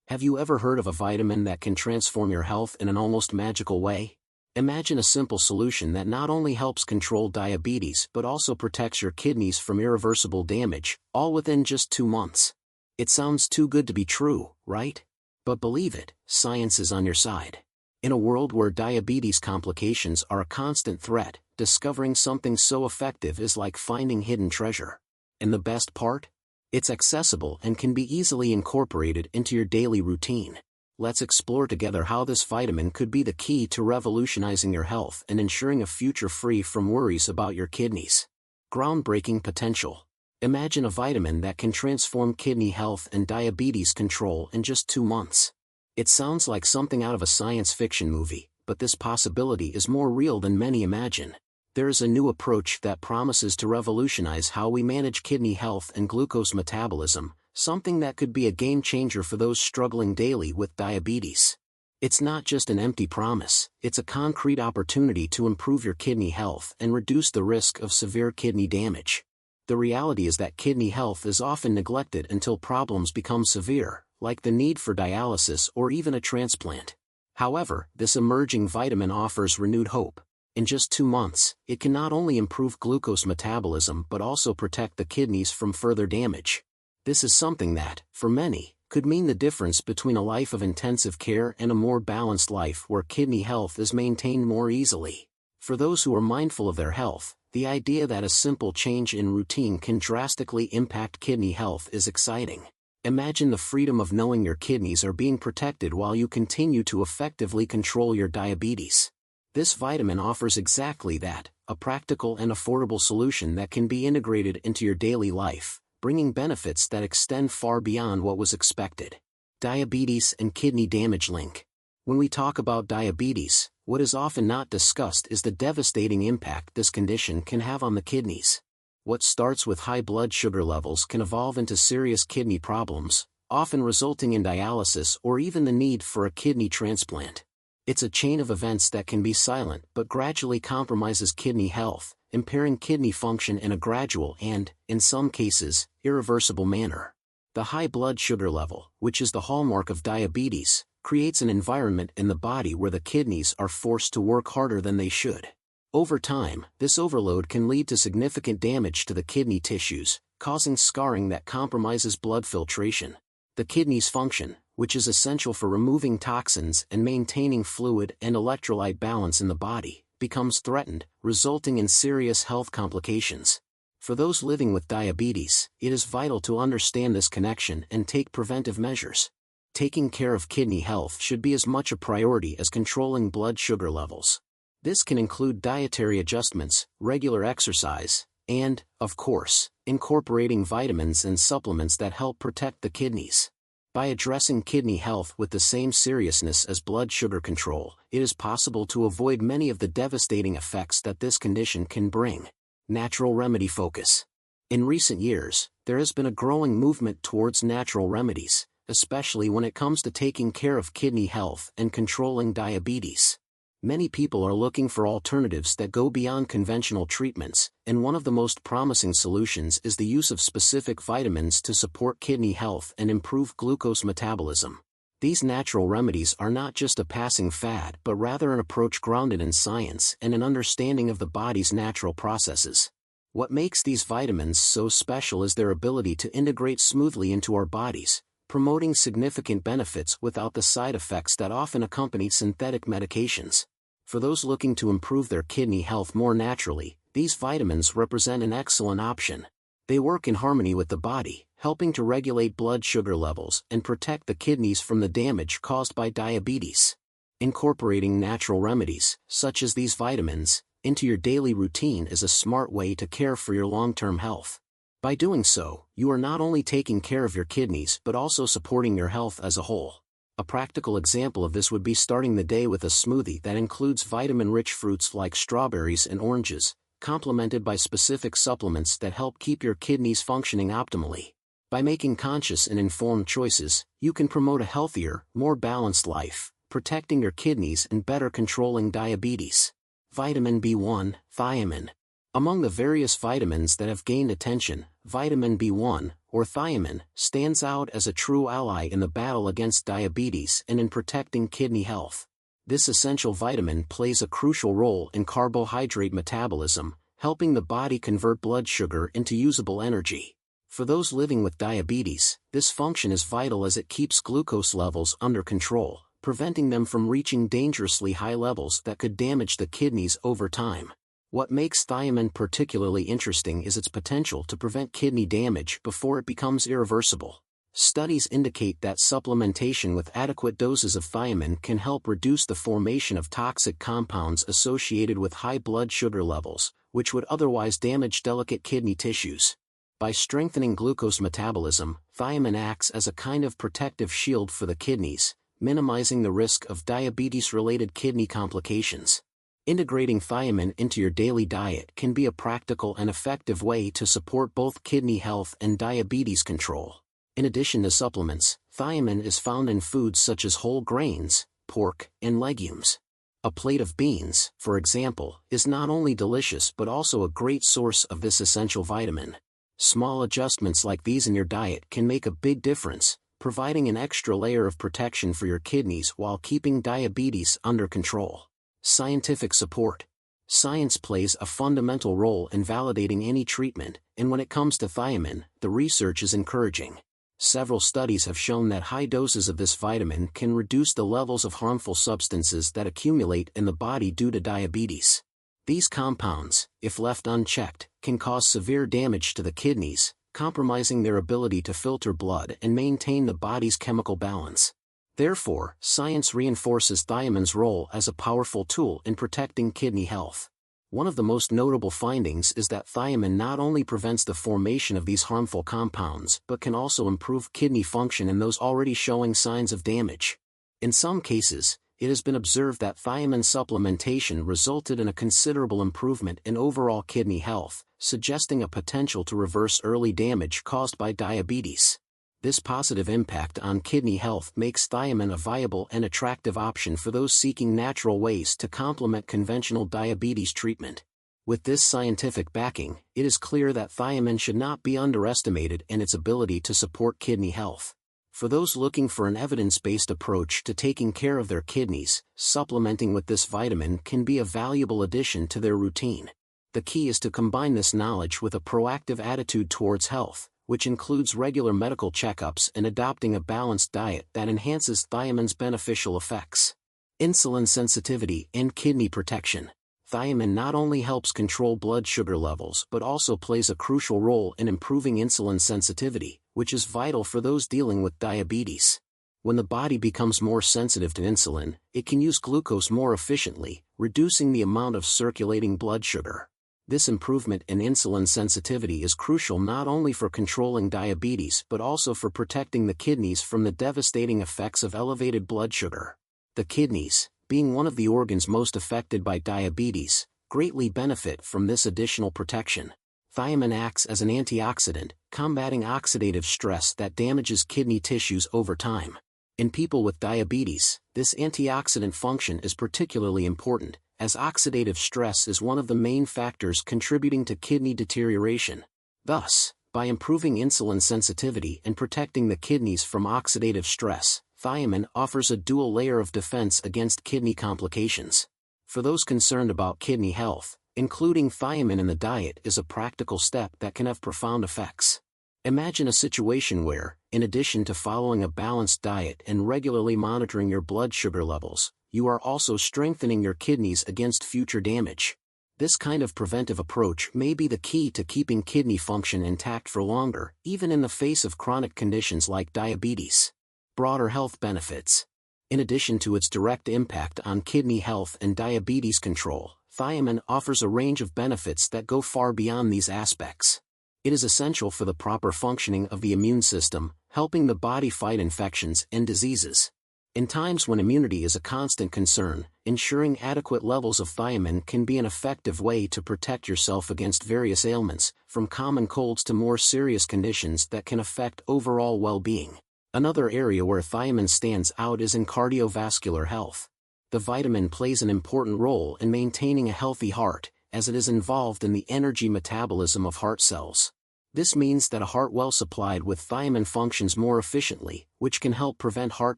Have you ever heard of a vitamin that can transform your health in an almost magical way? Imagine a simple solution that not only helps control diabetes but also protects your kidneys from irreversible damage, all within just 2 months. It sounds too good to be true, right? But believe it, science is on your side. In a world where diabetes complications are a constant threat, discovering something so effective is like finding hidden treasure. And the best part? It's accessible and can be easily incorporated into your daily routine. Let's explore together how this vitamin could be the key to revolutionizing your health and ensuring a future free from worries about your kidneys. Groundbreaking potential. Imagine a vitamin that can transform kidney health and diabetes control in just 2 months. It sounds like something out of a science fiction movie, but this possibility is more real than many imagine. There is a new approach that promises to revolutionize how we manage kidney health and glucose metabolism, something that could be a game changer for those struggling daily with diabetes. It's not just an empty promise, it's a concrete opportunity to improve your kidney health and reduce the risk of severe kidney damage. The reality is that kidney health is often neglected until problems become severe, like the need for dialysis or even a transplant. However, this emerging vitamin offers renewed hope. In just 2 months, it can not only improve glucose metabolism but also protect the kidneys from further damage. This is something that, for many, could mean the difference between a life of intensive care and a more balanced life where kidney health is maintained more easily. For those who are mindful of their health, the idea that a simple change in routine can drastically impact kidney health is exciting. Imagine the freedom of knowing your kidneys are being protected while you continue to effectively control your diabetes. This vitamin offers exactly that, a practical and affordable solution that can be integrated into your daily life, bringing benefits that extend far beyond what was expected. Diabetes and kidney damage link. When we talk about diabetes, what is often not discussed is the devastating impact this condition can have on the kidneys. What starts with high blood sugar levels can evolve into serious kidney problems, often resulting in dialysis or even the need for a kidney transplant. It's a chain of events that can be silent but gradually compromises kidney health, impairing kidney function in a gradual and, in some cases, irreversible manner. The high blood sugar level, which is the hallmark of diabetes, creates an environment in the body where the kidneys are forced to work harder than they should. Over time, this overload can lead to significant damage to the kidney tissues, causing scarring that compromises blood filtration. The kidney's function, which is essential for removing toxins and maintaining fluid and electrolyte balance in the body, becomes threatened, resulting in serious health complications. For those living with diabetes, it is vital to understand this connection and take preventive measures. Taking care of kidney health should be as much a priority as controlling blood sugar levels. This can include dietary adjustments, regular exercise, and, of course, incorporating vitamins and supplements that help protect the kidneys. By addressing kidney health with the same seriousness as blood sugar control, it is possible to avoid many of the devastating effects that this condition can bring. Natural remedy focus. In recent years, there has been a growing movement towards natural remedies, especially when it comes to taking care of kidney health and controlling diabetes. Many people are looking for alternatives that go beyond conventional treatments, and one of the most promising solutions is the use of specific vitamins to support kidney health and improve glucose metabolism. These natural remedies are not just a passing fad but rather an approach grounded in science and an understanding of the body's natural processes. What makes these vitamins so special is their ability to integrate smoothly into our bodies, promoting significant benefits without the side effects that often accompany synthetic medications. For those looking to improve their kidney health more naturally, these vitamins represent an excellent option. They work in harmony with the body, helping to regulate blood sugar levels and protect the kidneys from the damage caused by diabetes. Incorporating natural remedies, such as these vitamins, into your daily routine is a smart way to care for your long-term health. By doing so, you are not only taking care of your kidneys but also supporting your health as a whole. A practical example of this would be starting the day with a smoothie that includes vitamin-rich fruits like strawberries and oranges, complemented by specific supplements that help keep your kidneys functioning optimally. By making conscious and informed choices, you can promote a healthier, more balanced life, protecting your kidneys and better controlling diabetes. Vitamin B1, thiamine. Among the various vitamins that have gained attention, vitamin B1, or thiamine, stands out as a true ally in the battle against diabetes and in protecting kidney health. This essential vitamin plays a crucial role in carbohydrate metabolism, helping the body convert blood sugar into usable energy. For those living with diabetes, this function is vital as it keeps glucose levels under control, preventing them from reaching dangerously high levels that could damage the kidneys over time. What makes thiamine particularly interesting is its potential to prevent kidney damage before it becomes irreversible. Studies indicate that supplementation with adequate doses of thiamine can help reduce the formation of toxic compounds associated with high blood sugar levels, which would otherwise damage delicate kidney tissues. By strengthening glucose metabolism, thiamine acts as a kind of protective shield for the kidneys, minimizing the risk of diabetes-related kidney complications. Integrating thiamine into your daily diet can be a practical and effective way to support both kidney health and diabetes control. In addition to supplements, thiamine is found in foods such as whole grains, pork, and legumes. A plate of beans, for example, is not only delicious but also a great source of this essential vitamin. Small adjustments like these in your diet can make a big difference, providing an extra layer of protection for your kidneys while keeping diabetes under control. Scientific support. Science plays a fundamental role in validating any treatment, and when it comes to thiamine, the research is encouraging. Several studies have shown that high doses of this vitamin can reduce the levels of harmful substances that accumulate in the body due to diabetes. These compounds, if left unchecked, can cause severe damage to the kidneys, compromising their ability to filter blood and maintain the body's chemical balance. Therefore, science reinforces thiamine's role as a powerful tool in protecting kidney health. One of the most notable findings is that thiamine not only prevents the formation of these harmful compounds but can also improve kidney function in those already showing signs of damage. In some cases, it has been observed that thiamine supplementation resulted in a considerable improvement in overall kidney health, suggesting a potential to reverse early damage caused by diabetes. This positive impact on kidney health makes thiamine a viable and attractive option for those seeking natural ways to complement conventional diabetes treatment. With this scientific backing, it is clear that thiamine should not be underestimated in its ability to support kidney health. For those looking for an evidence-based approach to taking care of their kidneys, supplementing with this vitamin can be a valuable addition to their routine. The key is to combine this knowledge with a proactive attitude towards health, which includes regular medical checkups and adopting a balanced diet that enhances thiamine's beneficial effects. Insulin sensitivity and kidney protection. Thiamine not only helps control blood sugar levels but also plays a crucial role in improving insulin sensitivity, which is vital for those dealing with diabetes. When the body becomes more sensitive to insulin, it can use glucose more efficiently, reducing the amount of circulating blood sugar. This improvement in insulin sensitivity is crucial not only for controlling diabetes but also for protecting the kidneys from the devastating effects of elevated blood sugar. The kidneys, being one of the organs most affected by diabetes, greatly benefit from this additional protection. Thiamine acts as an antioxidant, combating oxidative stress that damages kidney tissues over time. In people with diabetes, this antioxidant function is particularly important, as oxidative stress is one of the main factors contributing to kidney deterioration. Thus, by improving insulin sensitivity and protecting the kidneys from oxidative stress, thiamine offers a dual layer of defense against kidney complications. For those concerned about kidney health, including thiamine in the diet is a practical step that can have profound effects. Imagine a situation where, in addition to following a balanced diet and regularly monitoring your blood sugar levels, you are also strengthening your kidneys against future damage. This kind of preventive approach may be the key to keeping kidney function intact for longer, even in the face of chronic conditions like diabetes. Broader health benefits. In addition to its direct impact on kidney health and diabetes control, thiamine offers a range of benefits that go far beyond these aspects. It is essential for the proper functioning of the immune system, helping the body fight infections and diseases. In times when immunity is a constant concern, ensuring adequate levels of thiamine can be an effective way to protect yourself against various ailments, from common colds to more serious conditions that can affect overall well-being. Another area where thiamine stands out is in cardiovascular health. The vitamin plays an important role in maintaining a healthy heart, as it is involved in the energy metabolism of heart cells. This means that a heart well supplied with thiamine functions more efficiently, which can help prevent heart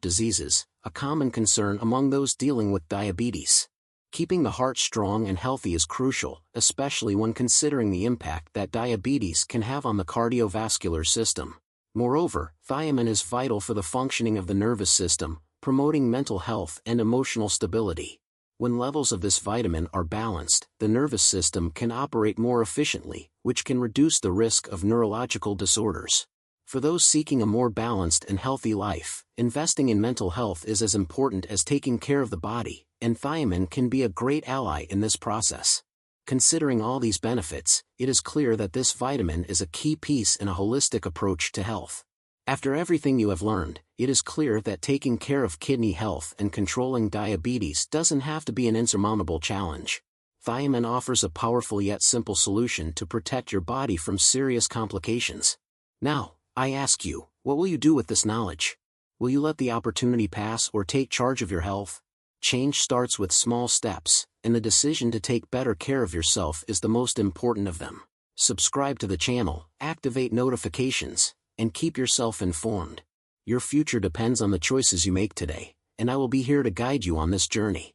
diseases, a common concern among those dealing with diabetes. Keeping the heart strong and healthy is crucial, especially when considering the impact that diabetes can have on the cardiovascular system. Moreover, thiamine is vital for the functioning of the nervous system, promoting mental health and emotional stability. When levels of this vitamin are balanced, the nervous system can operate more efficiently, which can reduce the risk of neurological disorders. For those seeking a more balanced and healthy life, investing in mental health is as important as taking care of the body, and thiamine can be a great ally in this process. Considering all these benefits, it is clear that this vitamin is a key piece in a holistic approach to health. After everything you have learned, it is clear that taking care of kidney health and controlling diabetes doesn't have to be an insurmountable challenge. Thiamine offers a powerful yet simple solution to protect your body from serious complications. Now, I ask you, what will you do with this knowledge? Will you let the opportunity pass or take charge of your health? Change starts with small steps, and the decision to take better care of yourself is the most important of them. Subscribe to the channel, activate notifications, and keep yourself informed. Your future depends on the choices you make today, and I will be here to guide you on this journey.